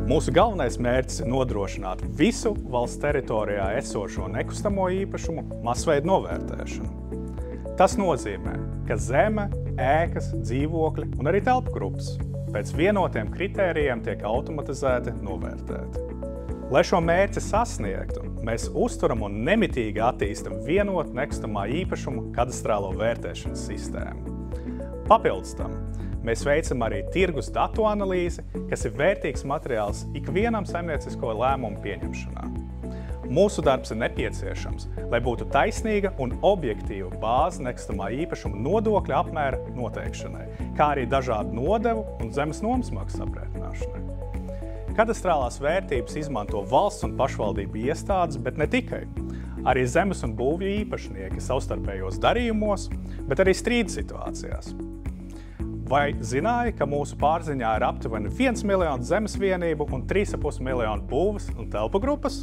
Mūsu galvenais mērķis ir nodrošināt visu valsts teritorijā esošo nekustamo īpašumu masveidu novērtēšanu. Tas nozīmē, ka zeme, ēkas, dzīvokļi un arī telpgrupas pēc vienotiem kritērijiem tiek automatizēti novērtēti. Lai šo mērķi sasniegtu, mēs uzturam un nemitīgi attīstam vienotu nekustamā īpašumu kadastrālo vērtēšanas sistēmu. Papildus tam, mēs veicam arī tirgus datu analīzi, kas ir vērtīgs materiāls ikvienam saimniecisko lēmumu pieņemšanā. Mūsu darbs ir nepieciešams, lai būtu taisnīga un objektīva bāze nekustamā īpašuma nodokļa apmēra noteikšanai, kā arī dažādu nodevu un zemes nomas maksu aprēķināšanai. Kadastrālās vērtības izmanto valsts un pašvaldību iestādes, bet ne tikai. Arī zemes un būvju īpašnieki savstarpējos darījumos, bet arī strīdu situācijās. Vai zināja, ka mūsu pārziņā ir aptuveni 1 miljonu zemes vienību un 3,5 miljonu būves un telpu grupas?